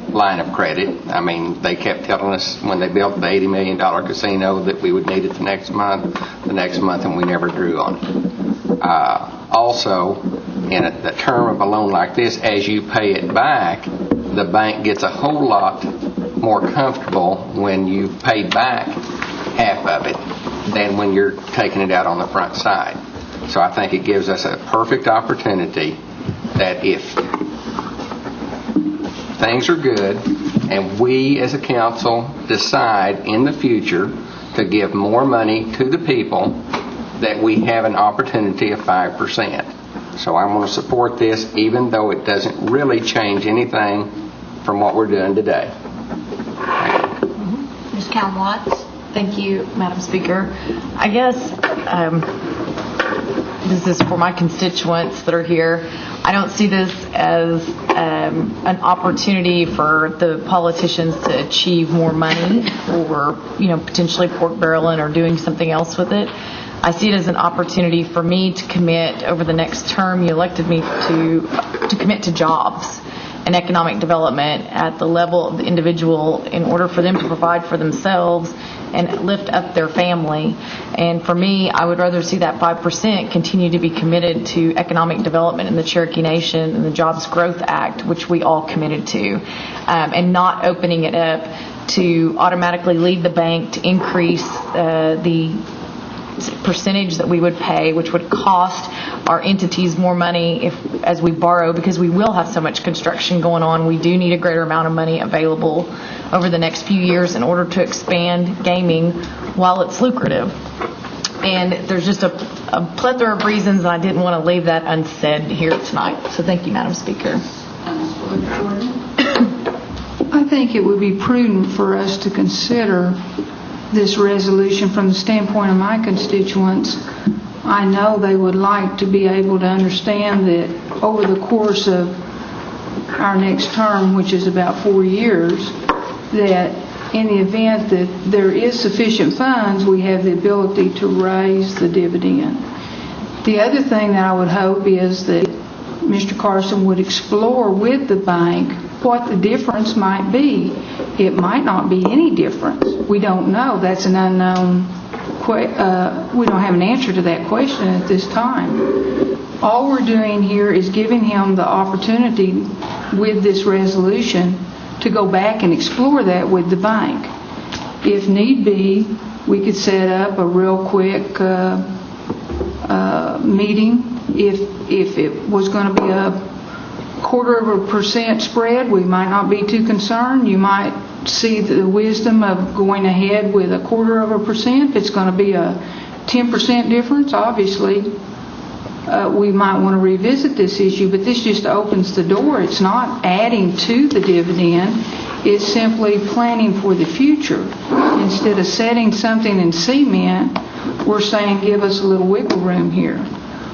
line of credit. I mean, they kept telling us when they built the $80 million casino that we would need it the next month, and we never drew on it. Also, in the term of a loan like this, as you pay it back, the bank gets a whole lot more comfortable when you've paid back half of it than when you're taking it out on the front side. So I think it gives us a perfect opportunity that if things are good and we as a council decide in the future to give more money to the people, that we have an opportunity of 5%. So I want to support this, even though it doesn't really change anything from what we're doing today. Ms. Cowan Watts? Thank you, Madam Speaker. I guess this is for my constituents that are here. I don't see this as an opportunity for the politicians to achieve more money or, potentially pork barreling or doing something else with it. I see it as an opportunity for me to commit over the next term. You elected me to commit to jobs and economic development at the level of the individual in order for them to provide for themselves and lift up their family. And for me, I would rather see that 5% continue to be committed to economic development in the Cherokee Nation and the Jobs Growth Act, which we all committed to, and not opening it up to automatically lead the bank to increase the percentage that we would pay, which would cost our entities more money as we borrow, because we will have so much construction going on. We do need a greater amount of money available over the next few years in order to expand gaming while it's lucrative. And there's just a plethora of reasons, and I didn't want to leave that unsaid here tonight. So thank you, Madam Speaker. I think it would be prudent for us to consider this resolution from the standpoint of my constituents. I know they would like to be able to understand that over the course of our next term, which is about 4 years, that in the event that there is sufficient funds, we have the ability to raise the dividend. The other thing that I would hope is that Mr. Carson would explore with the bank what the difference might be. It might not be any difference. We don't know. That's an unknown. We don't have an answer to that question at this time. All we're doing here is giving him the opportunity with this resolution to go back and explore that with the bank. If need be, we could set up a real quick meeting. If it was going to be a 0.25% spread, we might not be too concerned. You might see the wisdom of going ahead with a 0.25%. If it's going to be a 10% difference, obviously we might want to revisit this issue, but this just opens the door. It's not adding to the dividend. It's simply planning for the future. Instead of setting something in cement, we're saying give us a little wiggle room here.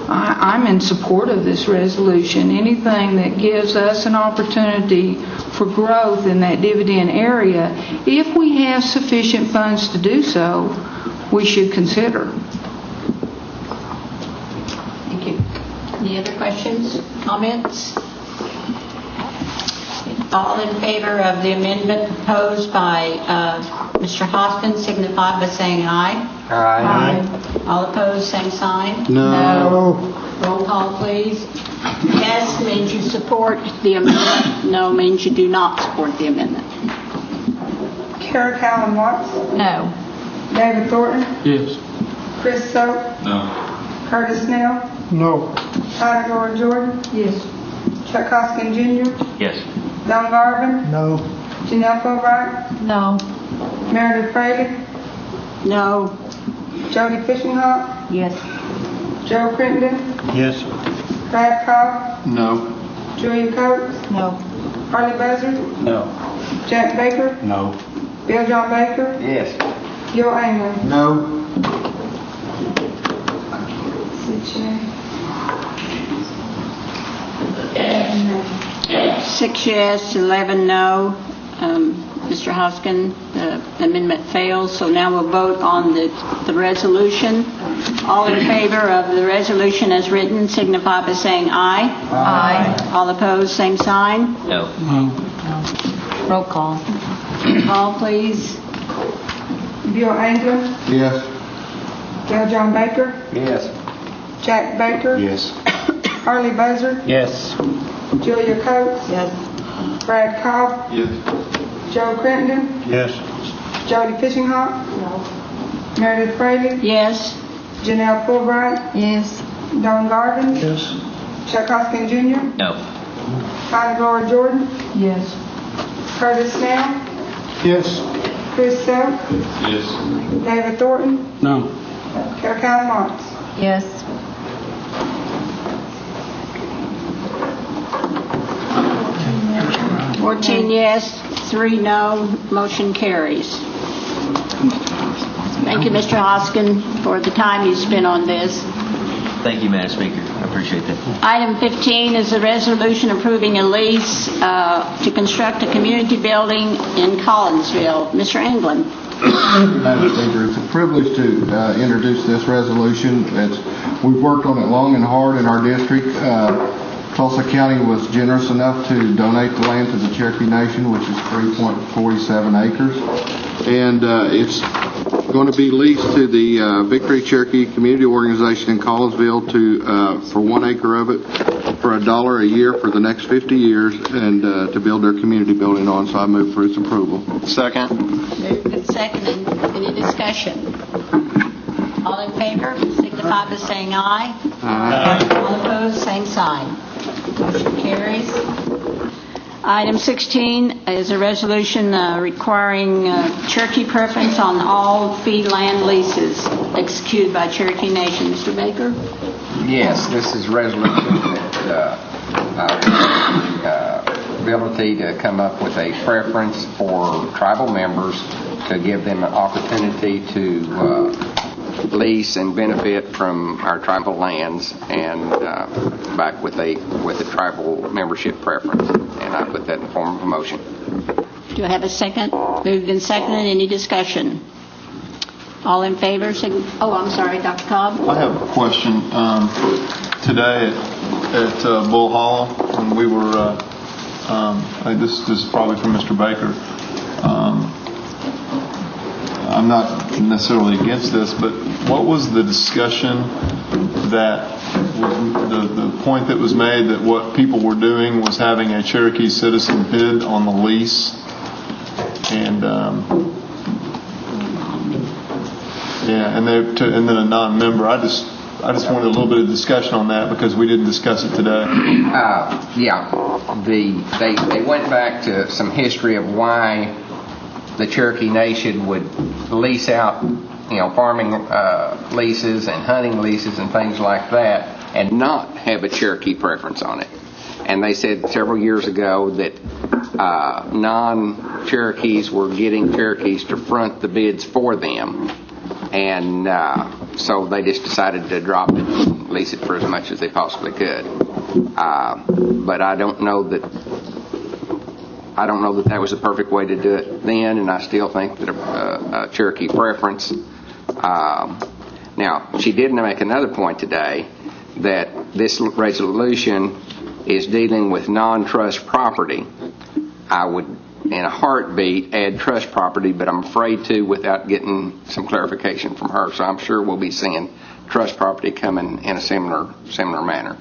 I'm in support of this resolution. Anything that gives us an opportunity for growth in that dividend area, if we have sufficient funds to do so, we should consider. Thank you. Any other questions, comments? All in favor of the amendment proposed by Mr. Hoskins signify by saying aye. Aye. All opposed, same sign. No. Roll call, please. Yes means you support the amendment. No means you do not support the amendment. Kara Callan Watts. No. David Thornton. Yes. Chris Soap. No. Curtis Snell. No. Tyler Jordan. Yes. Chuck Hoskin Jr. Yes. Don Garvin. No. Janelle Fulbright. No. Meredith Fraley. No. Jody Fishinghawk. Yes. Joe Crittenden. Yes. Brad Cobb. No. Julia Coates. No. Harley Buzzard. No. Jack Baker. No. Bill John Baker. Yes. Gil Angler. No. 6 yes, 11 no. Mr. Hoskin, the amendment fails. So now we'll vote on the resolution. All in favor of the resolution as written signify by saying aye. Aye. All opposed, same sign. No. Roll call. Call, please. Bill Angler. Yes. Bill John Baker. Yes. Jack Baker. Yes. Harley Buzzard. Yes. Julia Coates. Yes. Brad Cobb. Yes. Joe Crittenden. Yes. Jody Fishinghawk. Meredith Fraley. Yes. Janelle Fulbright. Yes. Don Garvin. Yes. Chuck Hoskin Jr. No. Tyler Jordan. Yes. Curtis Snell. Yes. Chris Soap. Yes. David Thornton. No. Kara Callan Watts. Yes. Fourteen yes, 3 no, motion carries. Thank you, Mr. Hoskin, for the time you spent on this. Thank you, Madam Speaker. I appreciate that. Item 15 is a resolution approving a lease to construct a community building in Collinsville. Mr. England. Madam Speaker, it's a privilege to introduce this resolution. We've worked on it long and hard in our district. Tulsa County was generous enough to donate the land to the Cherokee Nation, which is 3.47 acres. And it's going to be leased to the Victory Cherokee Community Organization in Collinsville for 1 acre of it for $1 a year for the next 50 years and to build their community building on. So I move for its approval. Second. Moved and seconded. Any discussion? All in favor, signify by saying aye. Aye. All opposed, same sign. Motion carries. Item 16 is a resolution requiring Cherokee preference on all fee land leases executed by Cherokee Nation. Mr. Baker? Yes, this is a resolution that ability to come up with a preference for tribal members to give them an opportunity to lease and benefit from our tribal lands and back with a tribal membership preference. And I put that in the form of a motion. Do I have a second? Moved and seconded. Any discussion? All in favor? I'm sorry, Dr. Cobb. I have a question. Today at Bull Hall, when we were, this is probably for Mr. Baker. I'm not necessarily against this, but what was the discussion that the point that was made that what people were doing was having a Cherokee citizen bid on the lease, and and then a non-member. I just wanted a little bit of discussion on that because we didn't discuss it today. They went back to some history of why the Cherokee Nation would lease out, farming leases and hunting leases and things like that, and not have a Cherokee preference on it. And they said several years ago that non-Cherokees were getting Cherokees to front the bids for them, and so they just decided to drop it and lease it for as much as they possibly could. But I don't know that that was the perfect way to do it then, and I still think that a Cherokee preference. Now, she did make another point today that this resolution is dealing with non-trust property. I would, in a heartbeat, add trust property, but I'm afraid to without getting some clarification from her. So I'm sure we'll be seeing trust property coming in a similar manner.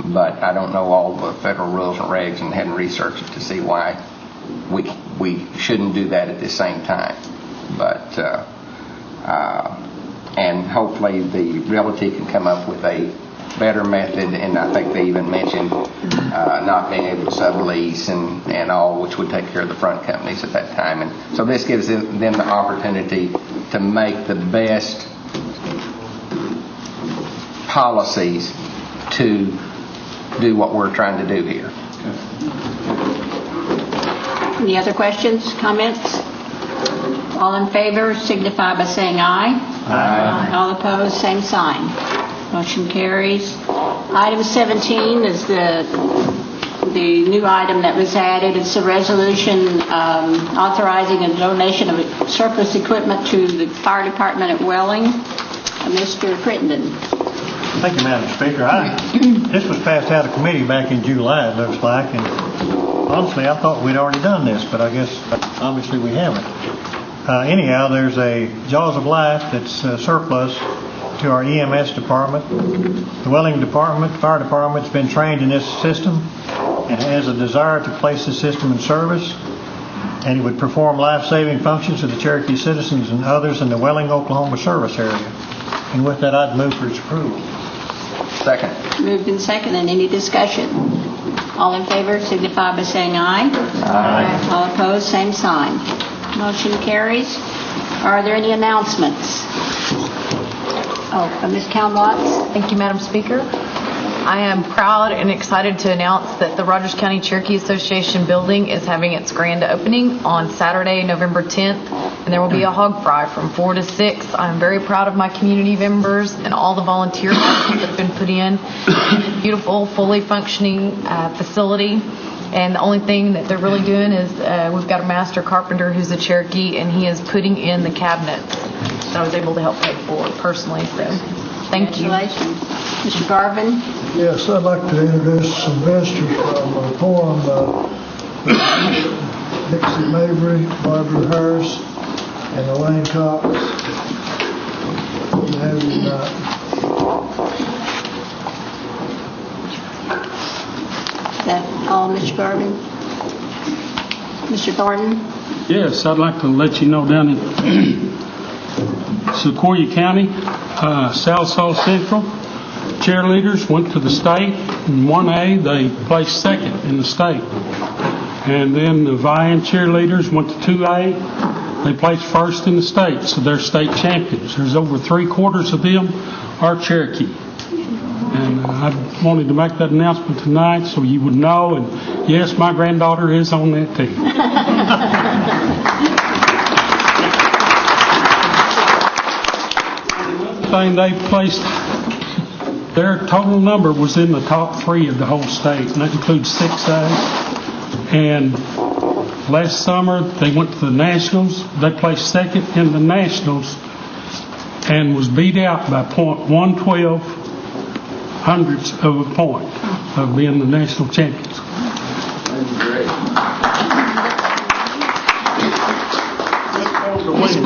But I don't know all the federal rules and regs and hadn't researched it to see why we shouldn't do that at the same time. But and hopefully the realty can come up with a better method, and I think they even mentioned not being able to sublease and all, which would take care of the front companies at that time. And so this gives them the opportunity to make the best policies to do what we're trying to do here. Any other questions, comments? All in favor signify by saying aye. Aye. All opposed, same sign. Motion carries. Item 17 is the new item that was added. It's a resolution authorizing a donation of surplus equipment to the fire department at Welling. Mr. Crittenden. Thank you, Madam Speaker. This was passed out of committee back in July, it looks like, and honestly, I thought we'd already done this, but I guess obviously we haven't. Anyhow, there's a Jaws of Life that's surplus to our EMS department. The Welling Fire Department's been trained in this system and has a desire to place the system in service, and it would perform life-saving functions to the Cherokee citizens and others in the Welling, Oklahoma service area. And with that, I'd move for its approval. Second. Moved and second. And any discussion? All in favor signify by saying aye. Aye. All opposed, same sign. Motion carries. Are there any announcements? Ms. Calm-Watts. Thank you, Madam Speaker. I am proud and excited to announce that the Rogers County Cherokee Association building is having its grand opening on Saturday, November 10th and there will be a hog fry from 4 to 6. I'm very proud of my community members and all the volunteer efforts that have been put in. Beautiful, fully functioning facility. And the only thing that they're really doing is we've got a master carpenter who's a Cherokee, and he is putting in the cabinets that I was able to help pay for personally. So, thank you. Congratulations. Mr. Garvin? Yes, I'd like to introduce some visitors from Forum, Dixie Mabry, Barbara Harris, and Elaine Cox. You have you tonight. Is that all, Mr. Garvin? Mr. Thornton? Yes, I'd like to let you know down in Sequoia County, Sallisaw Central, cheerleaders went to the state. In 1A, they placed second in the state. And then the Vian cheerleaders went to 2A. They placed first in the state, so they're state champions. There's over 3/4 of them are Cherokee. And I wanted to make that announcement tonight so you would know. And yes, my granddaughter is on that team. Thing they placed, their total number was in the top 3 of the whole state, and that includes 6A. And last summer they went to the Nationals. They placed second in the Nationals and was beat out by .112 hundredths of a point of being the national champions. That's great.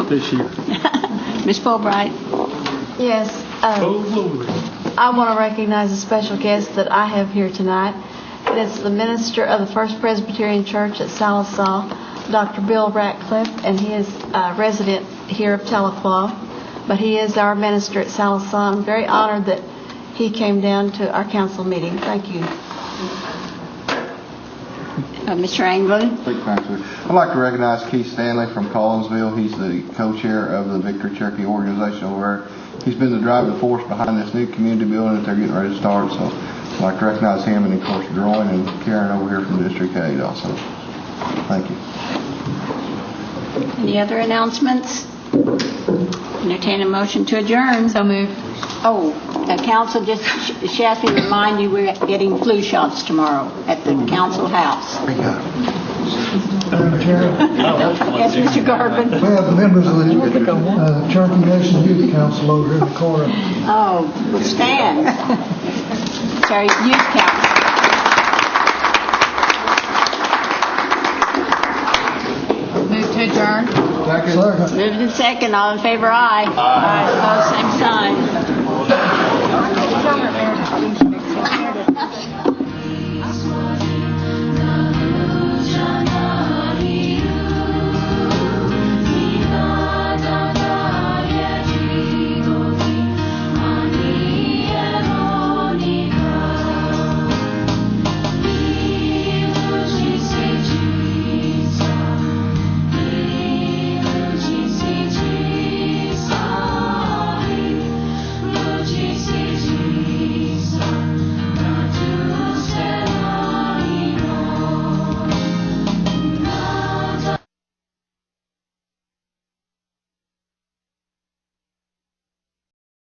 This year. Ms. Fulbright? Yes. I want to recognize a special guest that I have here tonight. And it's the minister of the First Presbyterian Church at Sallisaw, Dr. Bill Ratcliffe, and he is a resident here of Tahlequah, but he is our minister at Sallisaw. I'm very honored that he came down to our council meeting. Thank you. Mr. Anglin? Thank you, Pastor. I'd like to recognize Keith Stanley from Collinsville. He's the co-chair of the Victory Cherokee organization over there. He's been the driving force behind this new community building that they're getting ready to start. So I'd like to recognize him, and of course Groin and Karen over here from District 8 also. Thank you. Any other announcements? Entertain a motion to adjourn. So moved. Oh, council, just she asked me to remind you we're getting flu shots tomorrow at the council house. Madam Chair, Yes, Mr. Garvin? we have the members of the Cherokee Nation Youth Council over here in the corner. Oh, well, stand. Sorry, youth council. Move to adjourn. Second. Moved in second. All in favor, aye. Aye. Opposed, same sign.